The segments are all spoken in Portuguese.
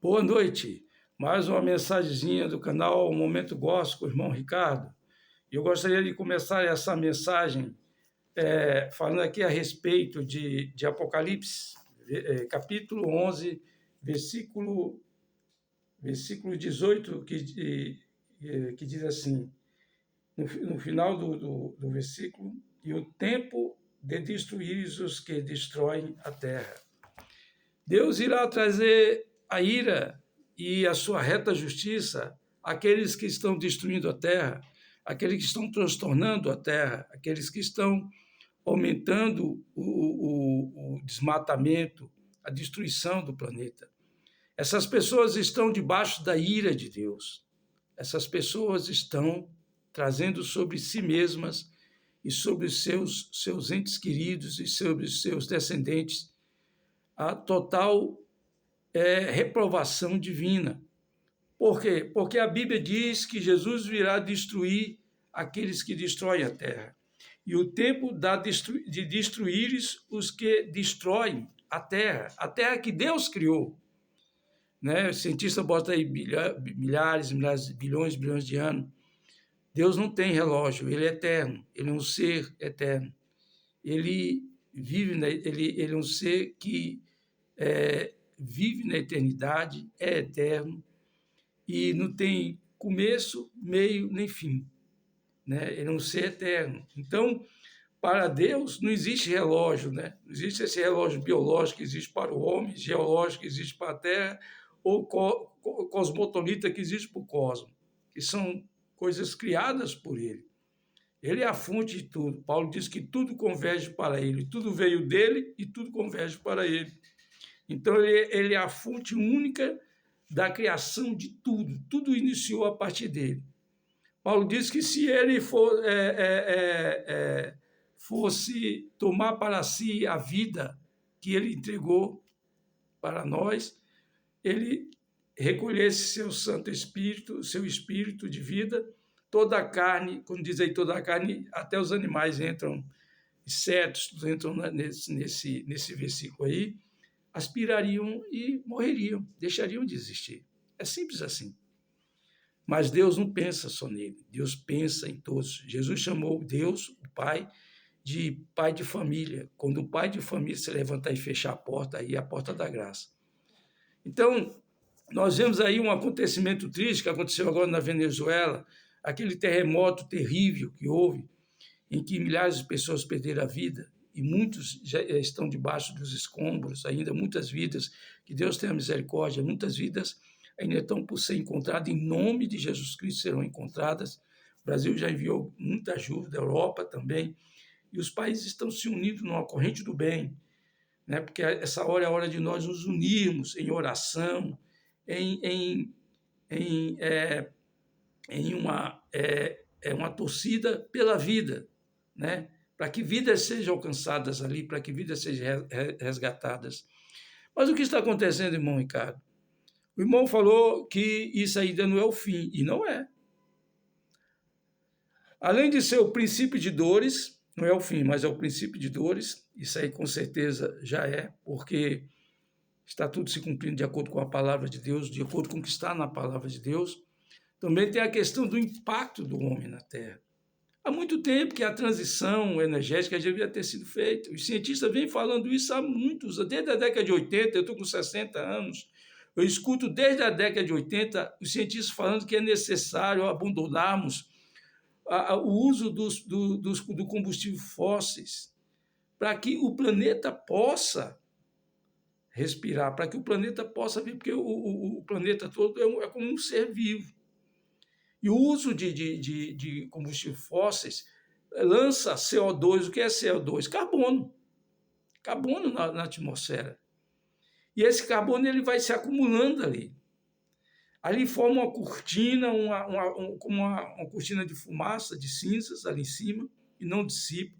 Boa noite. Mais uma mensagenzinha do canal Momento Gospel com o irmão Ricardo. Eu gostaria de começar essa mensagem falando aqui a respeito de Apocalipse, capítulo 11, versículo 18, que diz assim, no final do versículo, e o tempo de destruir os que destroem a terra. Deus irá trazer a ira e a sua reta justiça àqueles que estão destruindo a terra, aqueles que estão transtornando a terra, aqueles que estão aumentando o desmatamento, a destruição do planeta. Essas pessoas estão debaixo da ira de Deus. Essas pessoas estão trazendo sobre si mesmas e sobre os seus entes queridos e sobre os seus descendentes a total reprovação divina. Por quê? Porque a Bíblia diz que Jesus virá destruir aqueles que destroem a terra. E o tempo de destruir os que destroem a terra que Deus criou. Né? O cientista bota aí milhares, bilhões de anos. Deus não tem relógio, ele é eterno, ele é um ser eterno. Ele é um ser que vive na eternidade, é eterno e não tem começo, meio nem fim, né? Ele é um ser eterno. Então, para Deus não existe relógio, né? Não existe esse relógio biológico que existe para o homem, geológico que existe para a Terra, ou cosmopolita que existe para o cosmos, que são coisas criadas por ele. Ele é a fonte de tudo. Paulo diz que tudo converge para ele, tudo veio dele e tudo converge para ele. Então, ele é a fonte única da criação de tudo. Tudo iniciou a partir dele. Paulo diz que se ele fosse tomar para si a vida que ele entregou para nós, ele recolhesse seu Santo Espírito, seu Espírito de vida, toda a carne, quando diz aí toda a carne, até os animais entram, insetos entram nesse versículo aí, aspirariam e morreriam, deixariam de existir. É simples assim. Mas Deus não pensa só nele, Deus pensa em todos. Jesus chamou Deus, o Pai, de pai de família. Quando o pai de família se levantar e fechar a porta, aí é a porta da graça. Então, nós vemos aí um acontecimento triste que aconteceu agora na Venezuela, aquele terremoto terrível que houve, em que milhares de pessoas perderam a vida, e muitos já estão debaixo dos escombros, ainda muitas vidas, que Deus tenha misericórdia, muitas vidas ainda estão por ser encontradas, em nome de Jesus Cristo serão encontradas. O Brasil já enviou muita ajuda, a Europa também, e os países estão se unindo numa corrente do bem, né? Porque essa hora é a hora de nós nos unirmos em oração, em uma torcida pela vida, né? Para que vidas sejam alcançadas ali, para que vidas sejam resgatadas. Mas o que está acontecendo, irmão Ricardo? O irmão falou que isso ainda não é o fim, e não é. Além de ser o princípio de dores, não é o fim, mas é o princípio de dores, isso aí com certeza já é, porque está tudo se cumprindo de acordo com a palavra de Deus, de acordo com o que está na palavra de Deus. Também tem a questão do impacto do homem na Terra. Há muito tempo que a transição energética já devia ter sido feita. Os cientistas vêm falando isso há muitos, desde a década de 80, eu estou com 60 anos, eu escuto desde a década de 80 os cientistas falando que é necessário abandonarmos o uso do combustível fósseis para que o planeta possa respirar, para que o planeta possa viver, porque o planeta todo é como um ser vivo. E o uso de combustíveis fósseis lança CO2. O que é CO2? Carbono. Carbono na atmosfera. E esse carbono ele vai se acumulando ali. Ali forma uma cortina, uma cortina de fumaça, de cinzas ali em cima, e não dissipa.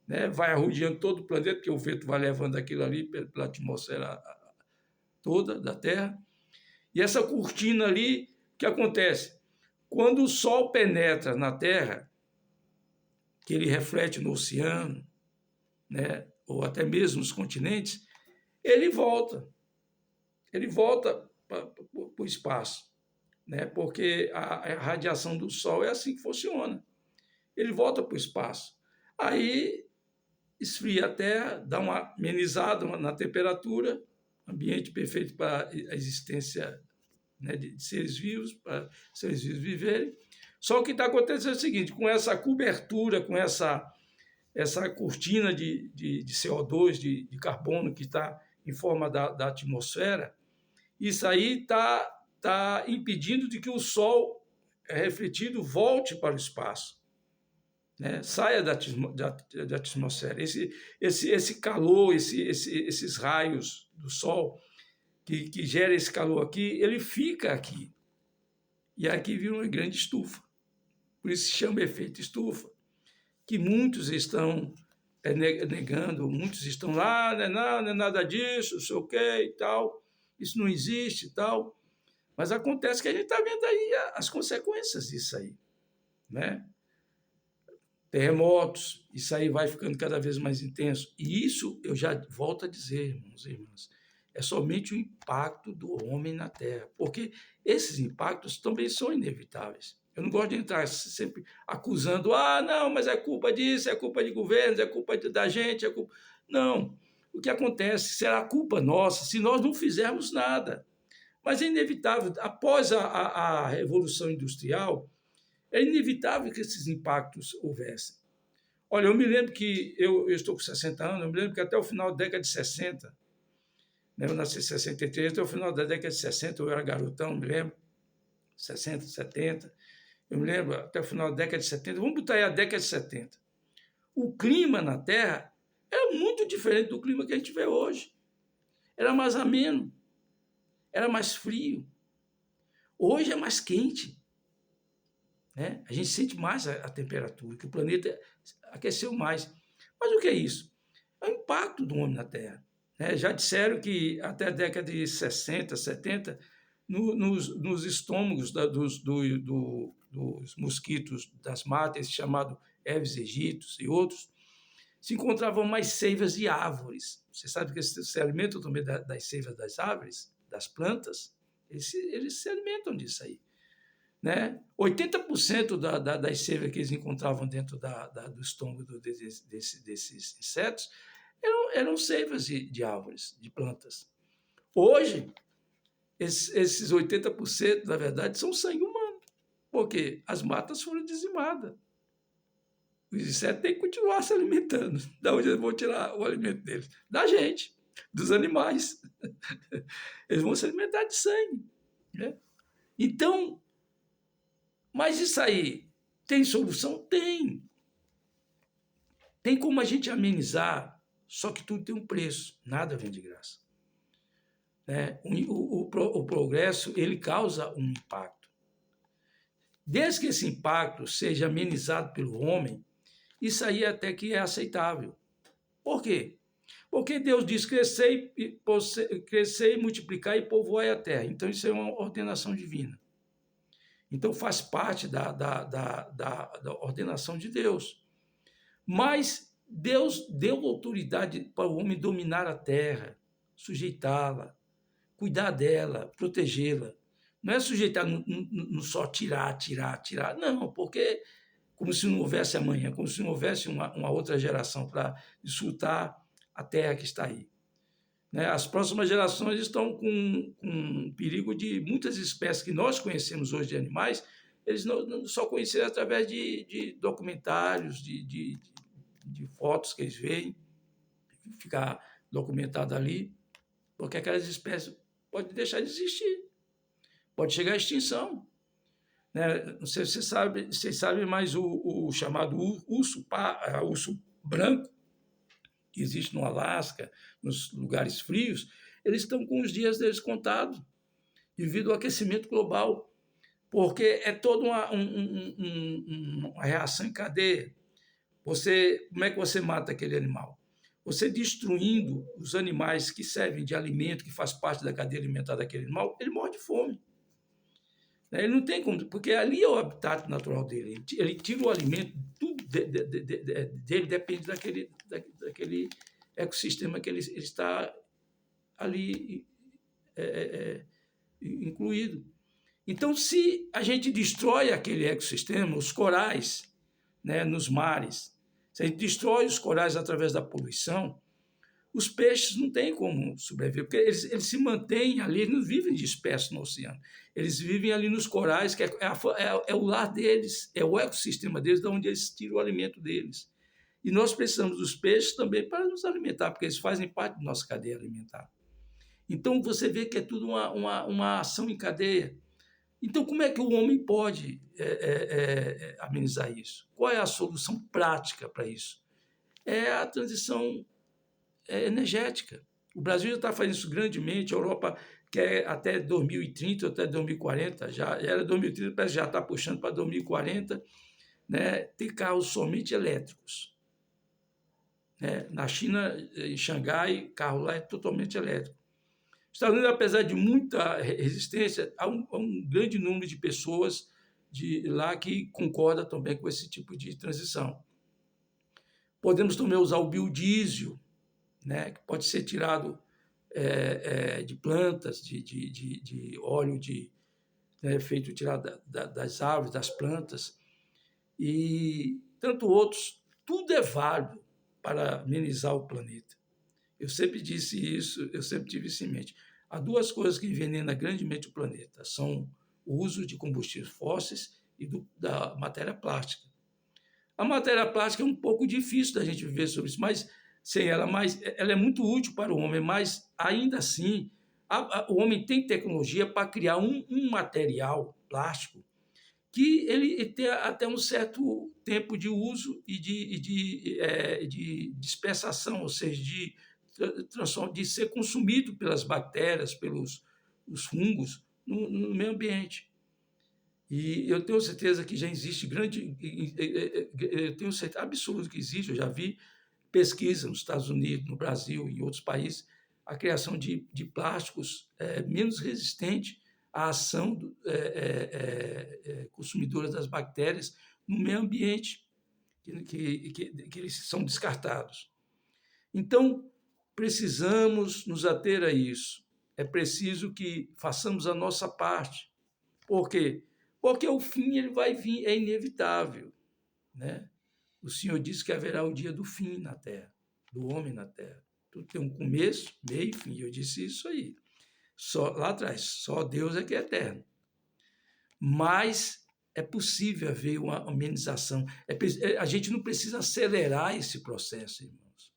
Né? Vai arrodeando todo o planeta, porque o vento vai levando aquilo ali pela atmosfera toda da Terra. E essa cortina ali, o que acontece? Quando o Sol penetra na Terra, que ele reflete no oceano, ou até mesmo nos continentes, ele volta o espaço, né? Porque a radiação do Sol é assim que funciona. Ele volta para o espaço. Aí esfria a Terra, dá uma amenizada na temperatura, ambiente perfeito para a existência, né, de seres vivos, para seres vivos viverem. Só que o que está acontecendo é o seguinte, com essa cobertura, com essa cortina de CO2, de carbono que está em forma da atmosfera, isso aí está impedindo de que o Sol refletido volte para o espaço, né? Saia da atmosfera. Esse calor, esses raios do Sol que gera esse calor aqui, ele fica aqui. E aqui vira uma grande estufa. Por isso se chama efeito estufa, que muitos estão negando, muitos estão lá, não é nada disso, não sei o quê e tal, isso não existe e tal. Mas acontece que a gente está vendo aí as consequências disso aí, né? Terremotos, isso aí vai ficando cada vez mais intenso. E isso, eu já volto a dizer, irmãos e irmãs, é somente o impacto do homem na Terra, porque esses impactos também são inevitáveis. Eu não gosto de entrar sempre acusando, não, mas é culpa disso, é culpa de governos, é culpa da gente, é culpa... Não, o que acontece será culpa nossa se nós não fizermos nada. Mas é inevitável, após a Revolução Industrial, é inevitável que esses impactos houvessem. Olha, eu me lembro que, eu estou com 60 anos, eu me lembro que até o final da década de 60, né, eu nasci em 63, até o final da década de 60, eu era garotão, me lembro, 60, 70, eu me lembro até o final da década de 70, vamos botar aí a década de 70. O clima na Terra era muito diferente do clima que a gente vê hoje. Era mais ameno, era mais frio. Hoje é mais quente, né? A gente sente mais a temperatura, que o planeta aqueceu mais. Mas o que é isso? É o impacto do homem na Terra, né? Já disseram que até a década de 60, 70, nos estômagos dos mosquitos das matas, chamado Aedes aegypti e outros, se encontravam mais seivas de árvores. Você sabe que eles se alimentam também das seivas das árvores, das plantas? Eles se alimentam disso aí, né? 80% das seivas que eles encontravam dentro do estômago desses insetos eram seivas de árvores, de plantas. Hoje, esses 80%, na verdade, são sangue humano, porque as matas foram dizimadas. Os insetos têm que continuar se alimentando. Da onde eles vão tirar o alimento deles? Da gente, dos animais. Eles vão se alimentar de sangue, né? Então, mas isso aí tem solução? Tem. Tem como a gente amenizar, só que tudo tem um preço, nada vem de graça, né? O progresso, ele causa um impacto. Desde que esse impacto seja amenizado pelo homem, isso aí até que é aceitável. Por quê? Porque Deus diz crescer e multiplicar e povoar a terra. Então, isso é uma ordenação divina. Então, faz parte da ordenação de Deus. Mas Deus deu autoridade para o homem dominar a terra, sujeitá-la, cuidar dela, protegê-la. Não é sujeitar no só tirar. Não, porque como se não houvesse amanhã, como se não houvesse uma outra geração para desfrutar a terra que está aí, né? As próximas gerações estão com perigo de muitas espécies que nós conhecemos hoje de animais, eles não só conheceram através de documentários, de fotos que eles veem, ficar documentado ali, porque aquelas espécies podem deixar de existir, pode chegar à extinção, né? Não sei se vocês sabem, mas o chamado urso branco, que existe no Alasca, nos lugares frios, eles estão com os dias deles contados, devido ao aquecimento global, porque é toda uma reação em cadeia. Como é que você mata aquele animal? Você destruindo os animais que servem de alimento, que faz parte da cadeia alimentar daquele animal, ele morre de fome. Ele não tem como, porque ali é o habitat natural dele. Ele tira o alimento, tudo dele depende daquele ecossistema que ele está ali incluído. Então, se a gente destrói aquele ecossistema, os corais, né, nos mares, se a gente destrói os corais através da poluição, os peixes não têm como sobreviver, porque eles se mantêm ali, eles não vivem dispersos no oceano. Eles vivem ali nos corais, que é o lar deles, é o ecossistema deles, de onde eles tiram o alimento deles. E nós precisamos dos peixes também para nos alimentar, porque eles fazem parte da nossa cadeia alimentar. Então, você vê que é tudo uma ação em cadeia. Então, como é que o homem pode amenizar isso? Qual é a solução prática para isso? É a transição energética. O Brasil já está fazendo isso grandemente, a Europa quer até 2030, até 2040, já era 2030, parece que já está puxando para 2040, né, ter carros somente elétricos. Né? Na China, em Xangai, carro lá é totalmente elétrico. Os Estados Unidos, apesar de muita resistência, há um grande número de pessoas lá que concorda também com esse tipo de transição. Podemos também usar o biodiesel, né, que pode ser tirado de plantas, de óleo né, feito tirado das árvores, das plantas, e tanto outros. Tudo é válido para amenizar o planeta. Eu sempre disse isso, eu sempre tive isso em mente. Há duas coisas que envenenam grandemente o planeta, são o uso de combustíveis fósseis e da matéria plástica. A matéria plástica é um pouco difícil da gente viver sobre isso, mas sem ela, ela é muito útil para o homem, mas ainda assim o homem tem tecnologia para criar um material plástico que ele tem até um certo tempo de uso e de dispersação, ou seja, de ser consumido pelas bactérias, pelos os fungos no meio ambiente. E eu tenho certeza que já existe eu tenho certeza absoluta que existe, eu já vi pesquisa nos Estados Unidos, no Brasil e em outros países, a criação de plásticos menos resistentes à ação consumidora das bactérias no meio ambiente, que eles são descartados. Então, precisamos nos ater a isso. É preciso que façamos a nossa parte. Por quê? Porque o fim ele vai vir, é inevitável. Né? O Senhor disse que haverá o dia do fim na terra, do homem na terra. Tudo tem um começo, meio e fim. Eu disse isso aí. Só, lá atrás, só Deus é que é eterno. Mas é possível haver uma amenização. A gente não precisa acelerar esse processo, irmãos.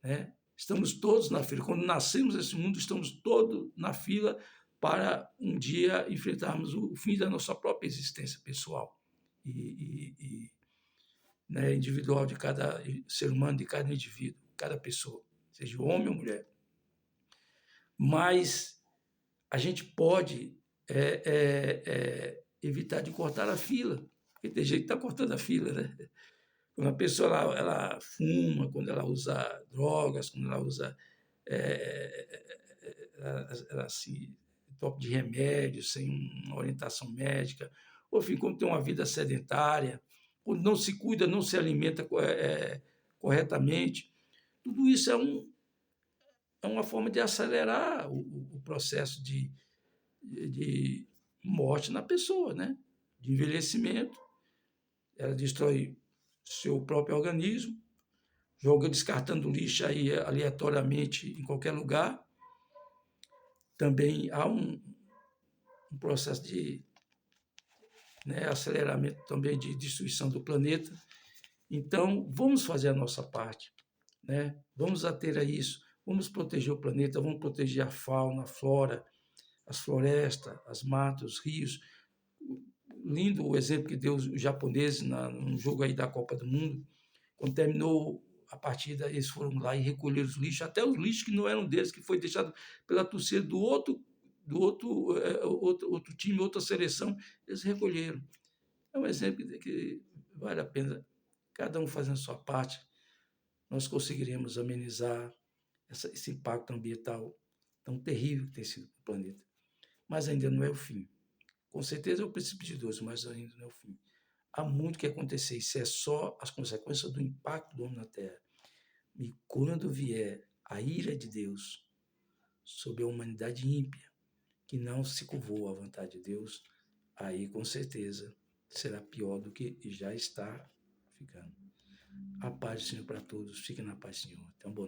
Né? Estamos todos na fila. Quando nascemos nesse mundo, estamos todos na fila para um dia enfrentarmos o fim da nossa própria existência pessoal né, individual de cada ser humano, de cada indivíduo, cada pessoa, seja homem ou mulher. Mas a gente pode evitar de cortar a fila, porque tem gente que está cortando a fila, né? Quando a pessoa ela fuma, quando ela usa drogas, quando ela usa ela se top de remédios, sem uma orientação médica, ou enfim, quando tem uma vida sedentária, quando não se cuida, não se alimenta corretamente, tudo isso é uma forma de acelerar o processo de morte na pessoa, né? De envelhecimento. Ela destrói seu próprio organismo, joga descartando lixo aí aleatoriamente em qualquer lugar. Também há um processo de aceleramento também de destruição do planeta. Então, vamos fazer a nossa parte, né? Vamos ater a isso, vamos proteger o planeta, vamos proteger a fauna, a flora, as florestas, as matas, os rios. Lindo o exemplo que deu os japoneses no jogo aí da Copa do Mundo. Quando terminou a partida, eles foram lá e recolheram os lixos, até os lixos que não eram deles, que foi deixado pela torcida do outro time, outra seleção, eles recolheram. É um exemplo que vale a pena, cada um fazendo a sua parte, nós conseguiremos amenizar esse impacto ambiental tão terrível que tem sido o planeta. Mas ainda não é o fim. Com certeza é o princípio de Deus, mas ainda não é o fim. Há muito que acontecer, isso é só as consequências do impacto do homem na Terra. E quando vier a ira de Deus sobre a humanidade ímpia, que não se curvou à vontade de Deus, aí com certeza será pior do que já está ficando. A paz do Senhor para todos. Fiquem na paz, Senhor. Então, boa noite.